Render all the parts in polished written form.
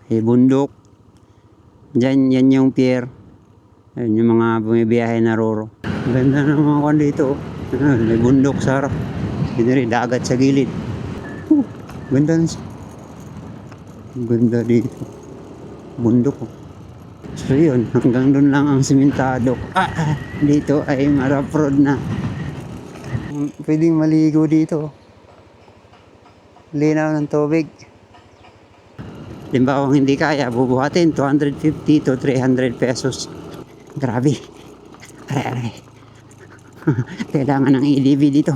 bundok. Diyan, yan yung pier. Ayun, yung mga bumibiyahe na roro. Ganda ng mga kwan dito. May bundok sa harap. Hindi dagat sa gilid. Ganda na siya. Ganda dito. Bundok. So yun, hanggang doon lang ang simentado. Dito ay rough road na. Pwedeng maligo dito. Linaw ng tubig. Limbawa kung hindi kaya, bubuhatin 250 to 300 pesos. Grabe. Aray. Kailangan ng EDV dito.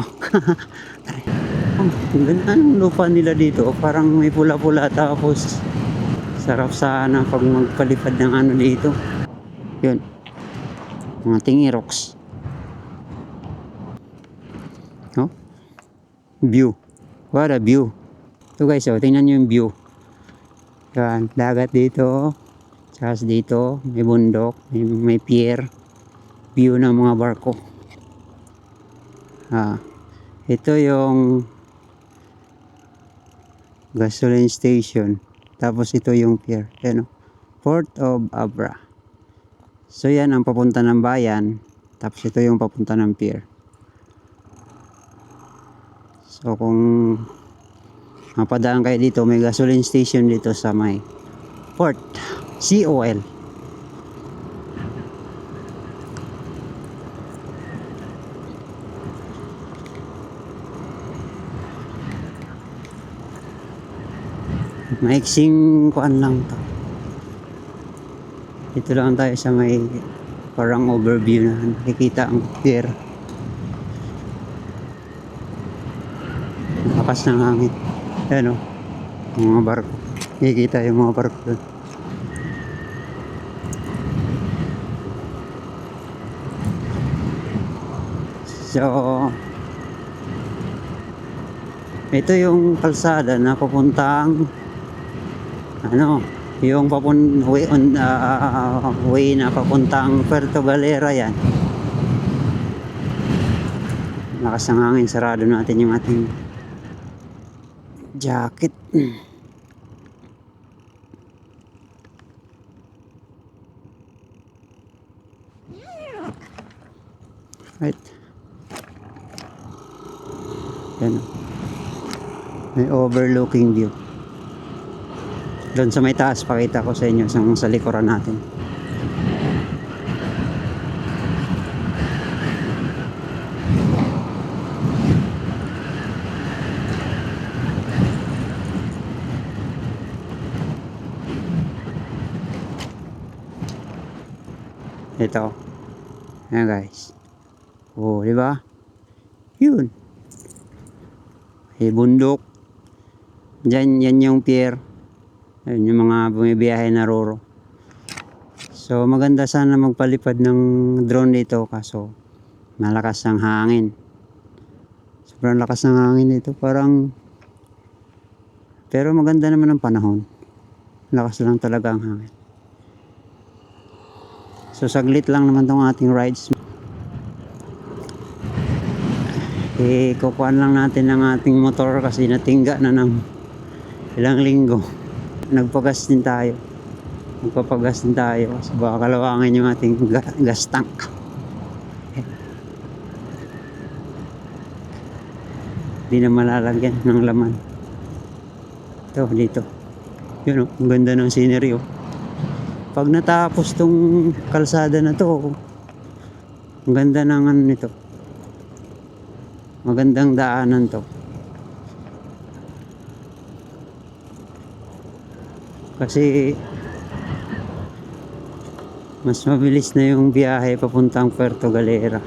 Ang ganda ng lupa nila dito. Parang may pula-pula, tapos sarap sana pag magpalipad ng ano dito. Yun. Mga tingiroks. Oh? View. What a view. Ito guys, tingnan nyo yung view. Yan, dagat dito. Tsaka dito, may bundok, may pier. View ng mga barko. Ito yung gasoline station. Tapos ito yung pier. Yan, Port of Abra. So yan ang papunta ng bayan. Tapos ito yung papunta ng pier. So kung mapadaan kayo dito, may gasoline station dito sa may port. COL. Maiksing kuan lang to. Dito lang tayo sa may parang overview na nakikita ang pier. Lakas ng hangin. Ayan o, mga barko. Nakikita yung mga barko doon. So, ito yung kalsada na papuntang yung way na papuntang Puerto Galera yan. Lakas ng hangin, sarado natin yung ating jacket. Right. Yan. May overlooking view. Doon sa may taas, pakita ko sa inyo sa likuran natin. Ito. Ayan guys. Oh, di ba? Yun. Bundok. Diyan, yan yung pier. Ayun, yung mga bumibiyahe na roro. So, maganda sana magpalipad ng drone dito, kaso malakas ang hangin. Sobrang lakas ng hangin dito. Pero maganda naman ang panahon. Lakas lang talaga ang hangin. So, saglit lang naman tong ating rides. Kukuhaan lang natin ng ating motor kasi natingga na ng ilang linggo. Nagpagas din tayo. Magpapagas din tayo kasi baka kalawangin yung ating gas tank. Hindi na malalagyan ng laman. Ito, dito. Yun, ang ganda ng scenery. Pag natapos tong kalsada na to, ang ganda ng ano nito. Magandang daanan to. Kasi mas mabilis na yung biyahe papuntang Puerto Galera.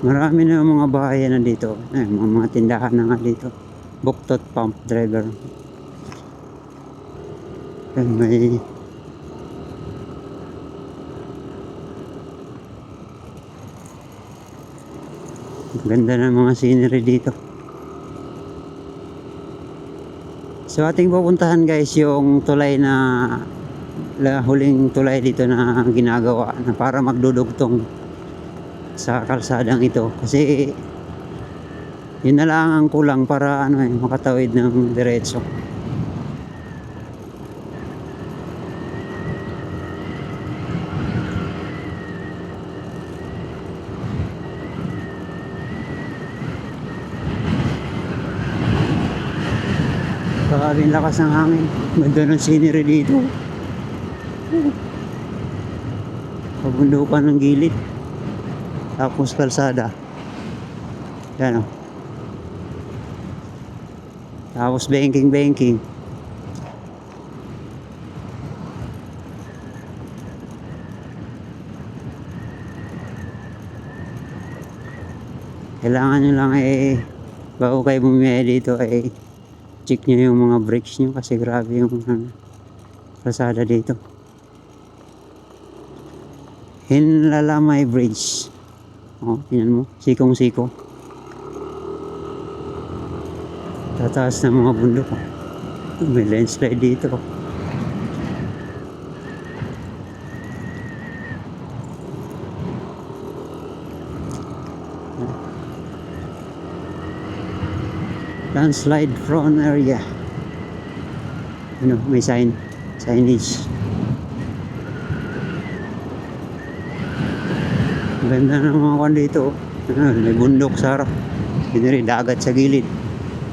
Marami na mga bahay na dito. Mga tindahan na nga dito. Buktot pump driver. May ganda ng mga scenery dito. So ating pupuntahan guys yung tulay na huling tulay dito na ginagawa na para magdudugtong sa kalsadang ito, kasi yun na lang ang kulang para makatawid ng diretso. Grabe ang lakas ng hangin. Ganda ng scenery dito. Pabundukan ng gilid. Tapos kalsada. Yan o. Tapos banking. Kailangan nyo lang bago kayo bumiyaya dito check nyo yung mga brakes nyo, kasi grabe yung kalsada dito. Hinlalamay Bridge. Tingnan mo, sikong-siko. Tataas ng mga bundok. May landslide dito. Landslide prone area. May signage. Ganda ng mga kwan dito. May bundok sa harap. Rin dagat sa gilid.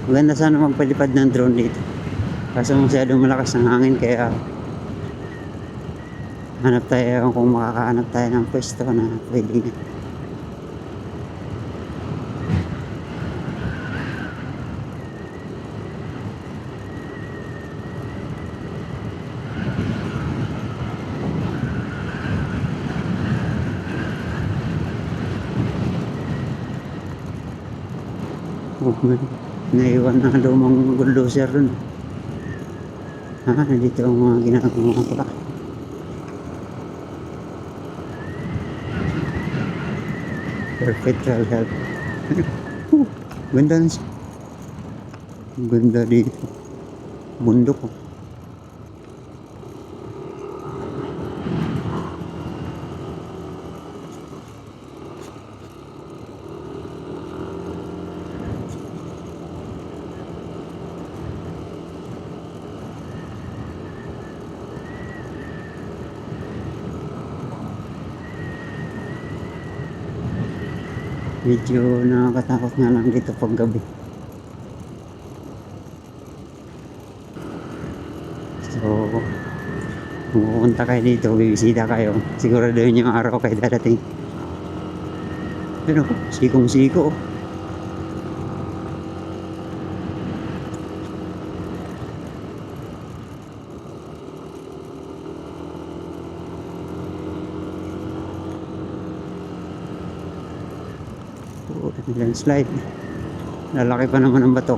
Maganda sana magpalipad ng drone dito. Kaso masyadong malakas ng hangin, kaya hanap tayo kung makakahanap tayo ng pwesto na pwede na. Naiwan na lumang bulldozer dun. Dito ang mga ginagawa pala. Perpetual health. Ganda na siya. Ganda dito. Bundok. Medyo nakakatakot nga lang dito pag gabi. So, kung pupunta kayo dito, bibisita kayo, siguraduhin yung araw kayo darating. Pero sikong-siko. Landslide. Lalaki pa naman ang bato.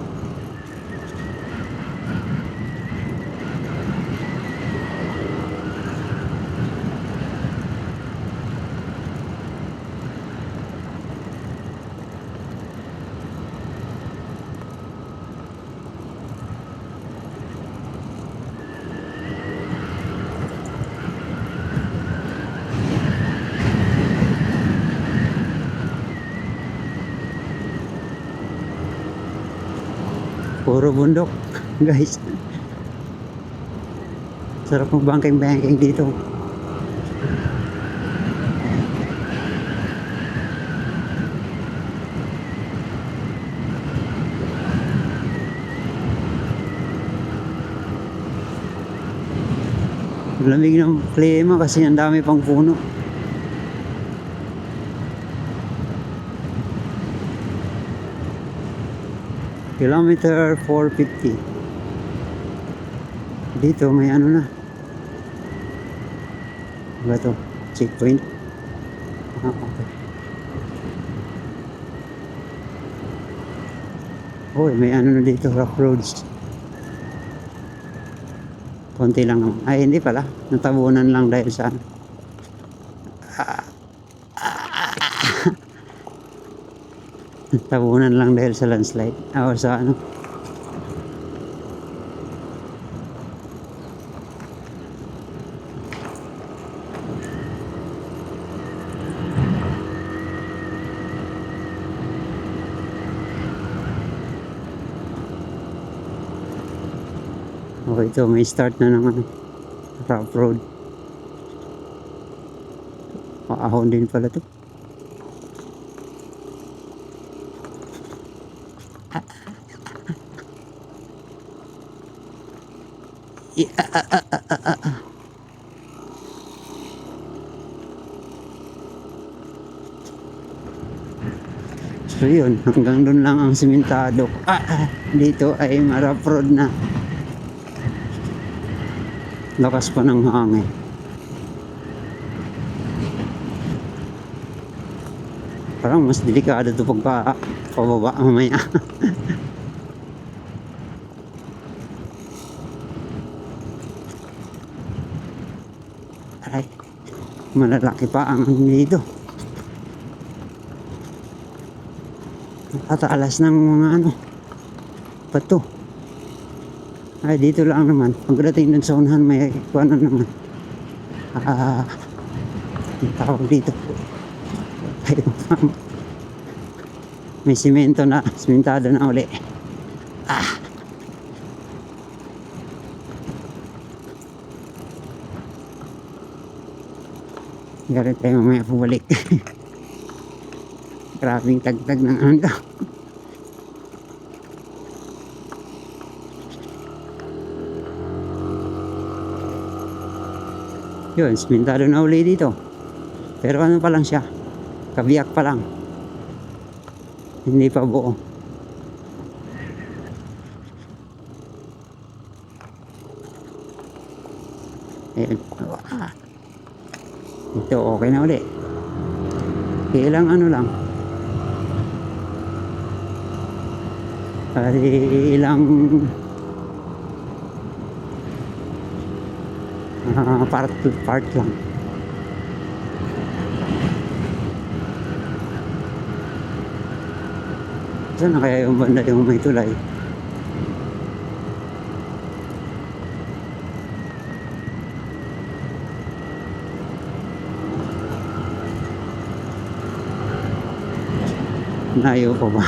Puro bundok, guys. Sarap mag-banking dito. Lamig ng klima kasi ang dami pang puno. Kilometer 450. Dito may na. Ba to? Checkpoint. Okay. May na dito, rough roads. Konti lang naman. Ay, hindi pala. Natabunan lang dahil sa tabunan lang dahil sa landslide. Sa Okay, ito may start na ng rough road. Paahon din pala to. So yun, hanggang doon lang ang simentado. Dito ay rough road na. Lakas pa ng hangin. Parang mas delikado ito pagka pababa mamaya. Ay, malalaki pa ang dito. Nakatalas ng mga bato. Ay, dito lang naman. Pagdating dun sa unahan, may kuwanan naman. Ang tawag dito. Ay, may simentado na uli. Garit tayo mamaya pabalik. Grabing tagtag ng ano. Yun, simentado na uli dito. Pero ano pa lang siya, kabiyak pa lang. Hindi pa buo. Ayan. Ito okay na uli. Ilang ano lang. Ilang part lang. Saan na kaya yung banda yung may tulay? Layo pa ba?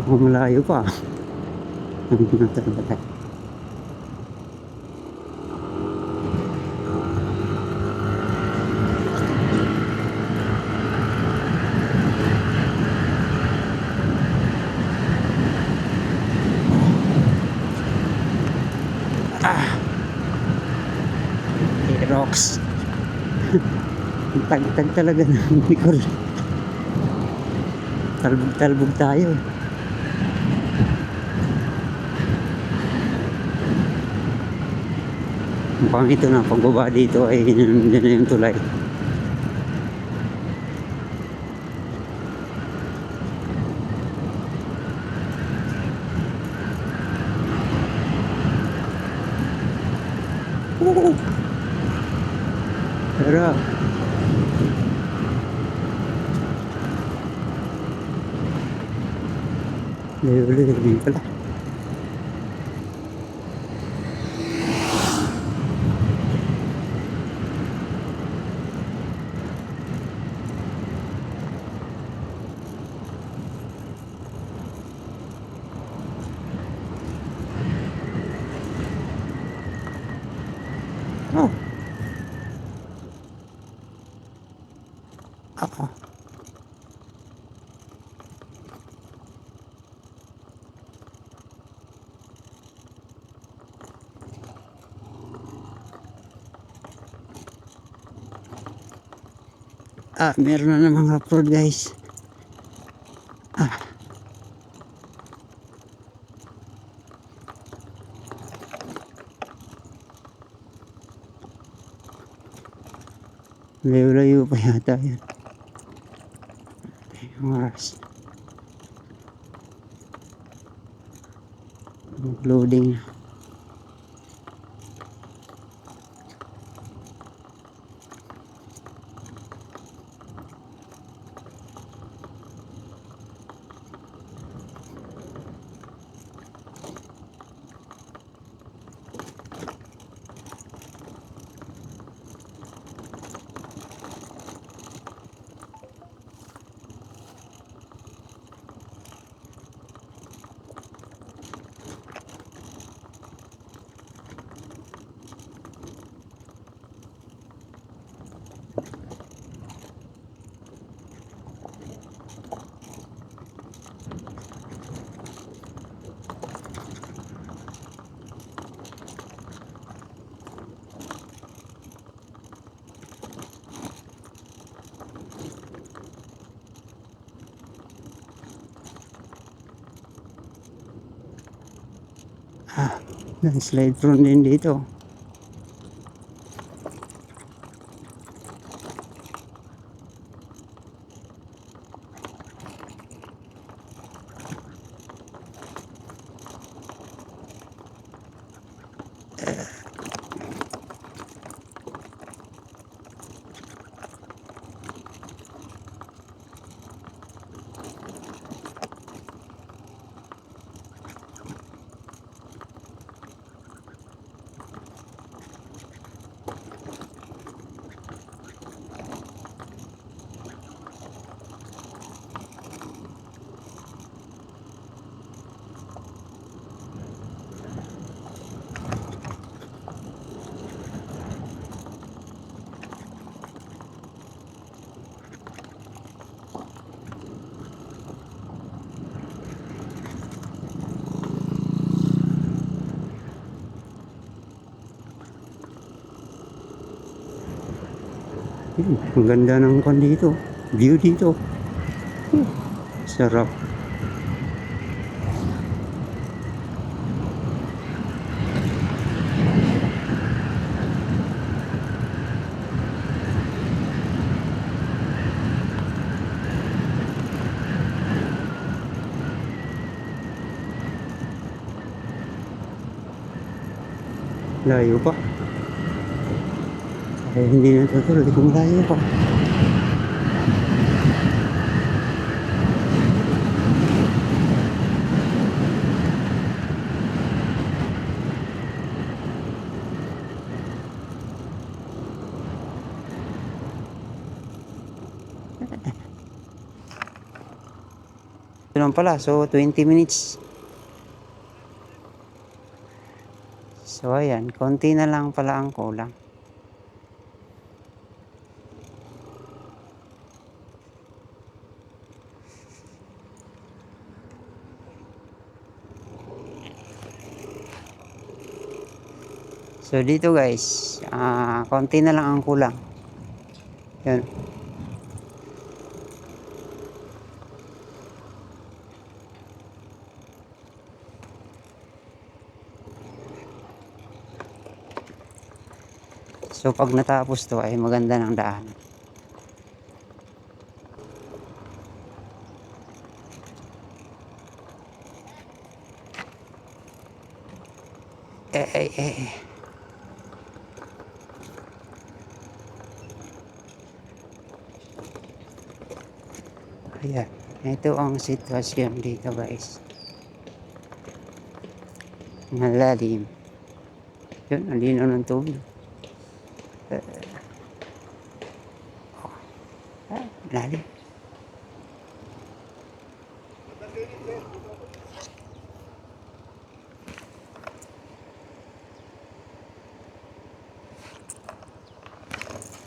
Mukhang malayo pa. Ang pinatalaga. Rocks. Tagtag talaga ng Bicol. Talbog tayo. Mukhang ito na, pagbaba dito ay nandiyan na yung tulay. Pero layo pala. Oh. Meron na namang rough road, guys. Layo-layo pa yata yan. Yung oras. Loading na. Landslide prone din dito. Ang ganda ng kon dito. View dito. Sarap. Layo pa. Hindi na tutuloy kung layo pa. Ito lang pala, so 20 minutes. So ayan, konti na lang pala ang kulang. So dito guys, konti na lang ang kulang. Yan. So pag natapos to ay maganda ng daan. Ayan, ito ang sitwasyon dito guys. Malalim. Yun, ang linaw ng tubig. Lalim.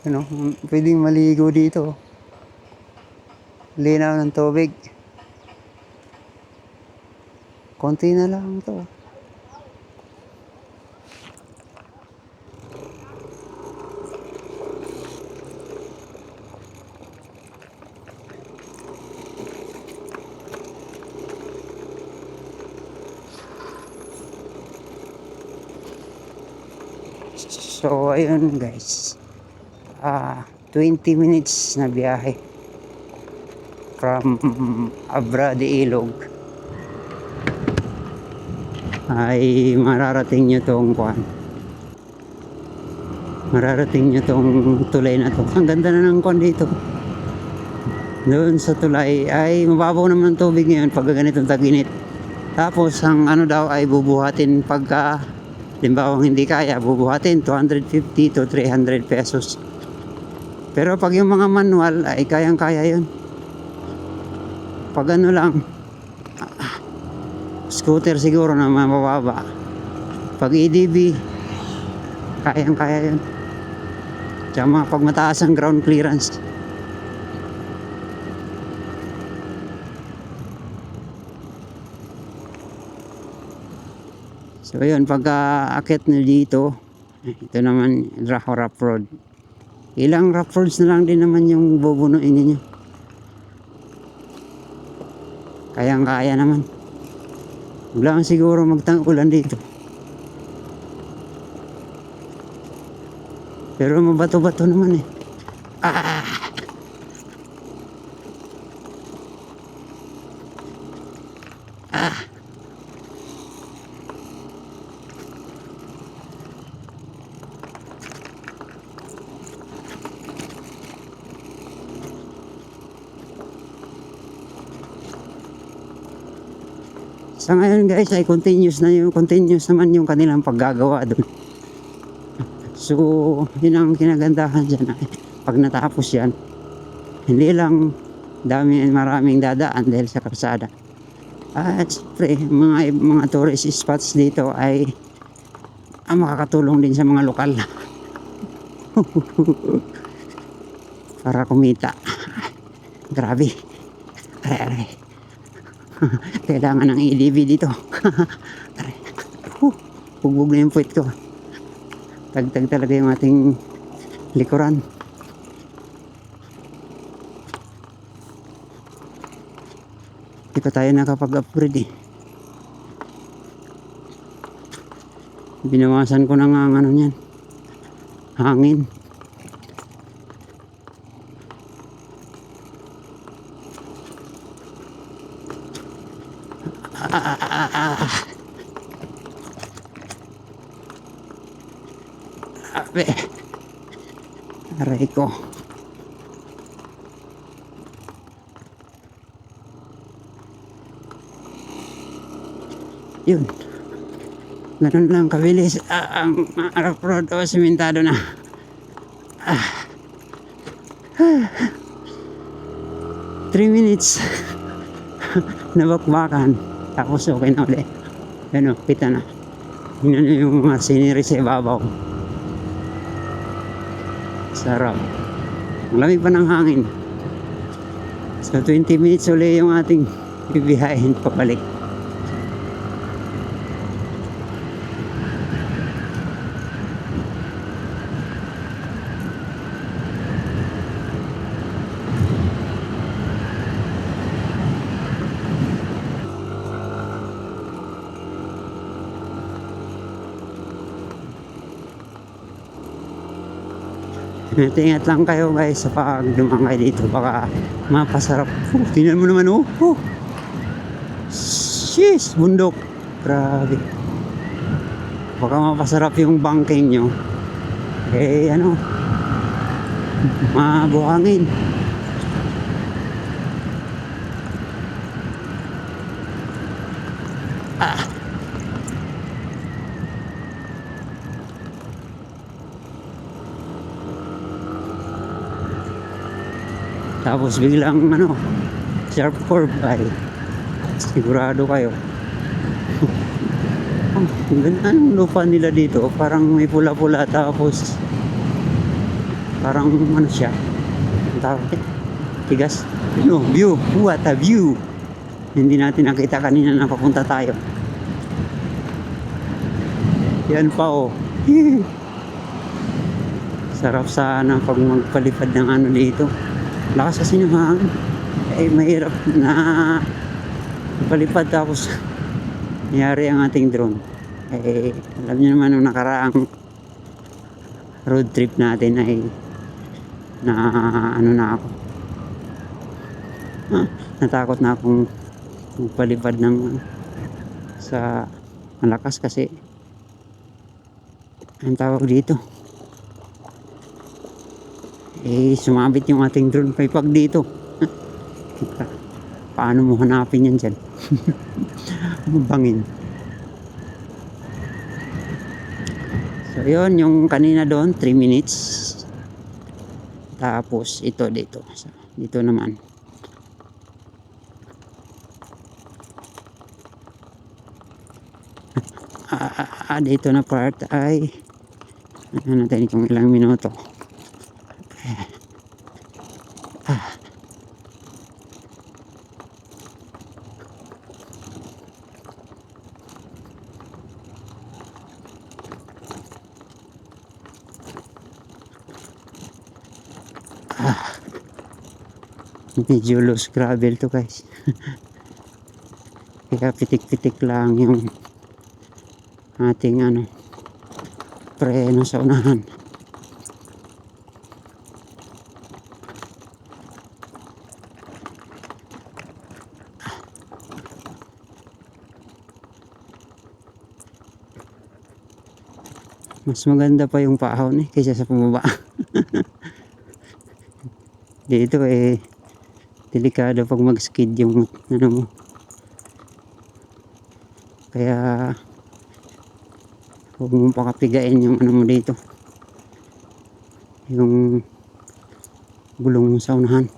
Ano, pwedeng maligo dito. Linaw ng tubig. Konti na lang to. So ayun guys, 20 minutes na biyahe from Abra de Ilog ay mararating nyo tong tulay na to. Ang ganda na ng dito. Doon sa tulay ay mababaw naman ang tubig ngayon pag ganitong taginit. Tapos ang ano daw ay bubuhatin pagka limbawa hindi kaya, bubuhatin 250 to 300 pesos. Pero pag yung mga manual ay kayang-kaya yun. Pag ano lang, scooter siguro na mababa. Pag EDV, kayang-kaya yun. Tsaka pag mataas ang ground clearance. So yun, pagka akit nyo dito, ito naman rough road. Ilang rough roads na lang din naman yung bubunuin ninyo. Kayang-kaya naman. Wala siguro magtang-ulan dito. Pero mabato-bato naman eh. Ah! Ah! Sa ngayon guys ay continuous naman yung kanilang paggagawa doon. So, yun ang kinagandahan dyan. Pag natapos yan, hindi lang maraming dadaan dahil sa kalsada. At siyempre, mga tourist spots dito ay makakatulong din sa mga lokal para kumita. Grabe. Aray. Kailangan ng EDV dito. Aray. Bugbog na yung puwit ko. Tagtag talaga yung ating likuran. Hindi pa tayo nakapag-upgrade eh. Binawasan ko na nga ang ano niyan, hangin. Abe. Aray ko. Yun. Ganun lang kabilis ang rough road o simentado na. 3 minutes nabakbakan tapos okay na ulit. Ano, kita na. Tingnan nyo yung mga scenery sa ibabaw. Sarap. Ang lamig pa ng hangin. So 20 minutes ulit yung ating bibiyahin papalik. Ingat lang kayo guys sa pag dumangay dito, baka mapasarap. Tingnan mo naman oh. Sheesh, bundok. Grabe. Baka mapasarap yung banking nyo. Eh ano, mabuhangin. Tapos biglang ano, sharp curve ay sigurado kayo. Ang ganda ng lupa nila dito, parang may pula-pula tapos parang ano siya, ang tawag, tigas. No, view, what a view. Hindi natin nakita kanina na papunta tayo. Yan pa oh. Sarap sana pag magpalipad ng ano dito. Lakas kasi ng hangin. Eh mahirap na palipad tapos nangyari ang ating drone. Eh alam niyo naman nung nakaraang road trip natin ay na ano na ako. Natakot na akong palipad ng sa malakas kasi ang tawag dito, eh sumabit yung ating drone kay pag dito. Paano mo hanapin yan dyan? Bangin. So yun, yung kanina doon 3 minutes, tapos ito dito, so, dito naman dito na part ay ano natin kung ilang minuto. Medyo loose gravel to guys. Kaya pitik-pitik lang yung ating ano, preno sa unahan. Mas maganda pa yung paahon kaysa sa pababa. Dito delikado pag mag-skid yung ano mo. Kaya huwag mong pakapigain yung ano mo dito. Yung gulong mo sa unahan.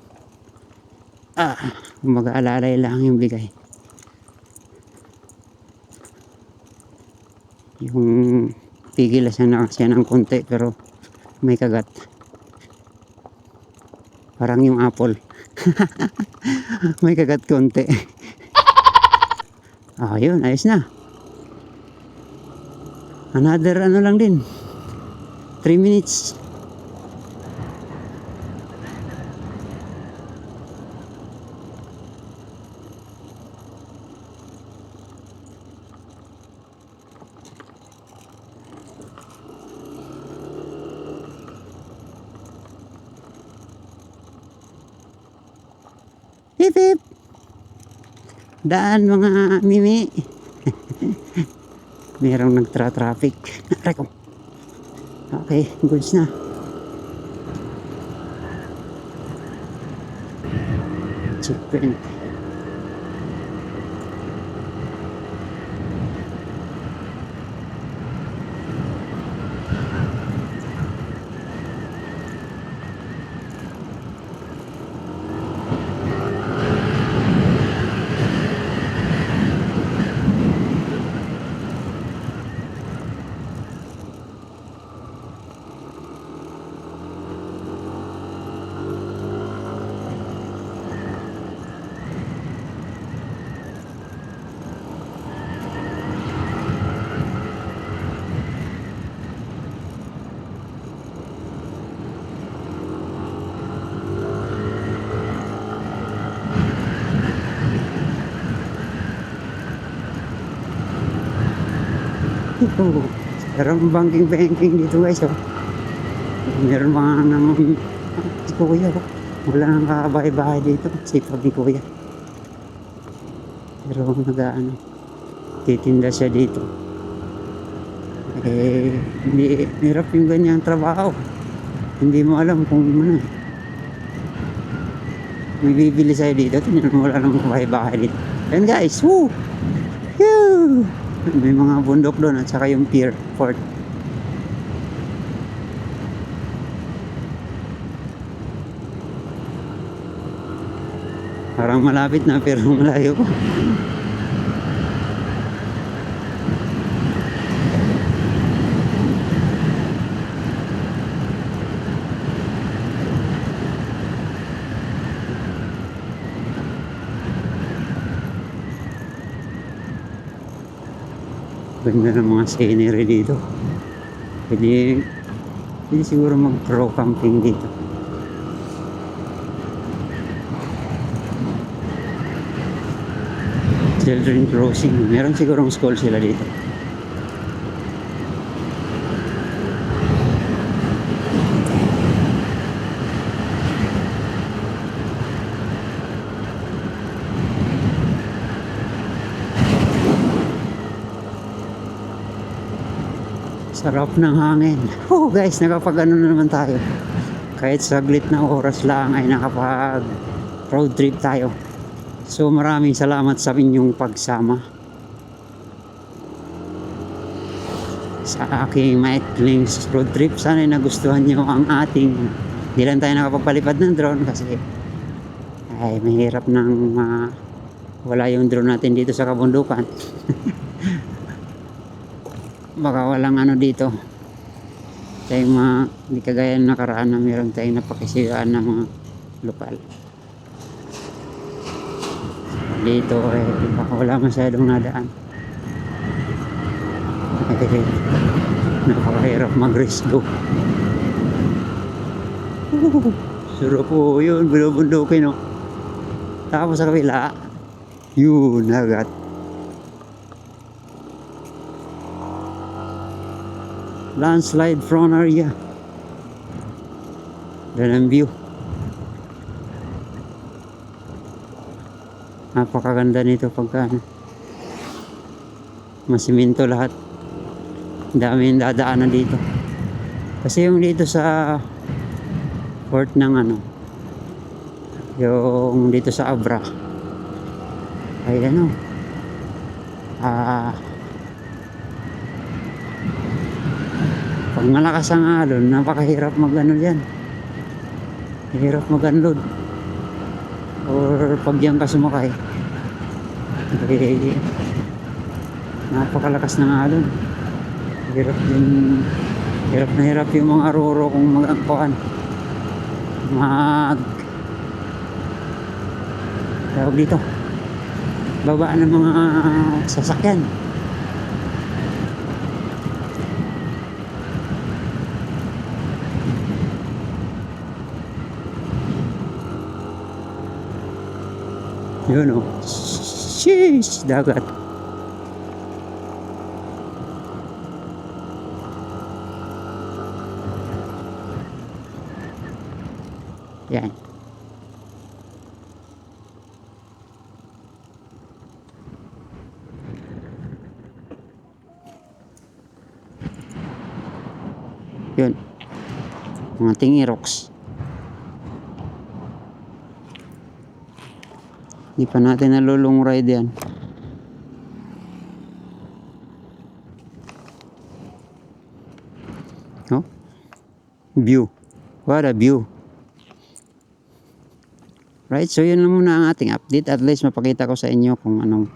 Mag-aalalay lang yung bigay. Yung pigil siya na siya ng konti pero may kagat. Parang yung apple. May kagat konti. Yun, ayos na. Another ano lang din. 3 minutes. Hip hip. Daan mga mimi. Merong nagtra-traffic. Reko. Okay, goods na. Checkpoint. Ito, meron banking dito guys. Meron mga naman si kuya. Wala nang kabahay-bahay dito. Sipag ni kuya. Pero nag-ano, titinda siya dito. Hindi hirap yung ganyang trabaho. Hindi mo alam kung ano. May bibili sa'yo dito. Tingnan mo, wala nang kabahay-bahay dito. Yan guys, woo! Yoo! May mga bundok doon at saka yung pier fort. Parang malapit na pero malayo pa. Ganda ng mga scenery dito. Pwede siguro mag-pro camping dito. Children crossing. Meron sigurong school sila dito. Sarap ng hangin. Guys, nakapag-ano na naman tayo. Kahit saglit na oras lang ay nakapag road trip tayo. So maraming salamat sa inyong pagsama sa aking maikling road trip. Sana nagustuhan nyo ang ating, di lang tayo nakapagpalipad ng drone kasi ay mahirap nang wala yung drone natin dito sa kabundukan. Baka walang ano dito tayong hindi kagaya nakaraan na meron tayong napakisiraan ng mga lokal. Dito baka wala masyadong nadaan. Napakahirap mag-risk go. Suro po yun, binubundukin no. Tapos sa kabila yun, nagat. Landslide front area. Yan ang view. Napakaganda nito pagka masiminto lahat. Dami yung dadaanan dito. Kasi yung dito sa port ng ano, yung dito sa Abra ay ano, pag malakas ang alon, napakahirap mag ano dyan, hirap mag unload, or pag yan ka sumakay eh, napakalakas ng alon. Hirap din, hirap na hirap yung mga roro kung mag-angkuhan, tawag dito, baba ng mga sasakyan. Yun o, sheesh, dagat. Yan. Yun. Mga tingiroks. Hindi pa natin nalulong ride yan. Oh? View. What a view. Right, so yun lang muna ang ating update. At least mapakita ko sa inyo kung anong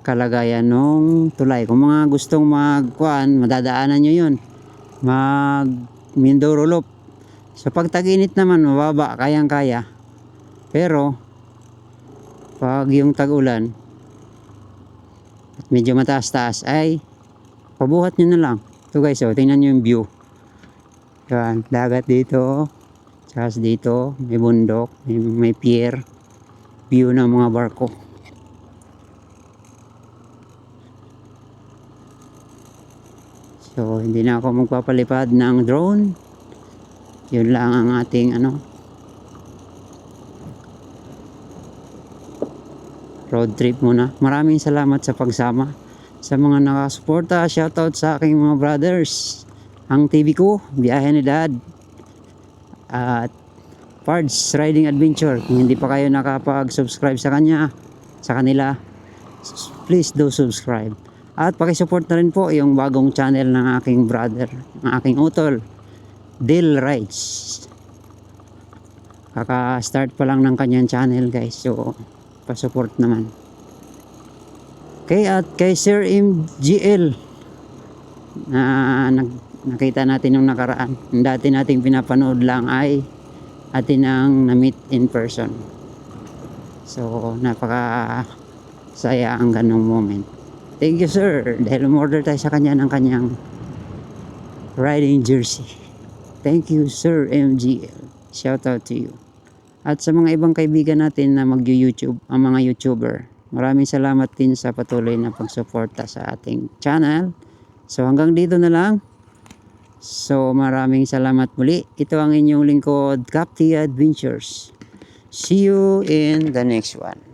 kalagayan ng tulay. Kung mga gustong magkuhan, madadaanan nyo yun. Mag Mindoro Loop. So pag tag-init naman, mababa, kayang-kaya. Pero pag yung tag-ulan at medyo mataas-taas, ay pabuhat nyo na lang. Ito guys, oh, tingnan nyo yung view. Yan, dagat dito. Tsaka dito, may bundok, may pier, view ng mga barko. So, hindi na ako magpapalipad ng drone. Yun lang ang ating road trip muna. Maraming salamat sa pagsama. Sa mga nakasuporta, shoutout sa aking mga brothers. Ang TV ko, Biyahe ni Dad. At Pards Riding Adventure. Kung hindi pa kayo nakapag-subscribe sa kanila, please do subscribe. At pakisupport na rin po yung bagong channel ng aking brother, ng aking utol, Dale Rides. Kaka-start pa lang ng kanyang channel guys, so pa-support naman. Okay, at kay Sir MGL na nakita natin yung nakaraan, yung dati nating pinapanood lang, ay atin ang na-meet in person. So napaka saya ang ganong moment. Thank you sir, dahil umorder tayo sa kanya ng kanyang riding jersey. Thank you Sir MGL, shout out to you. At sa mga ibang kaibigan natin na mag-YouTube, ang mga YouTuber, maraming salamat din sa patuloy na pagsuporta sa ating channel. So hanggang dito na lang. So maraming salamat muli. Ito ang inyong lingkod, Capti Adventures. See you in the next one.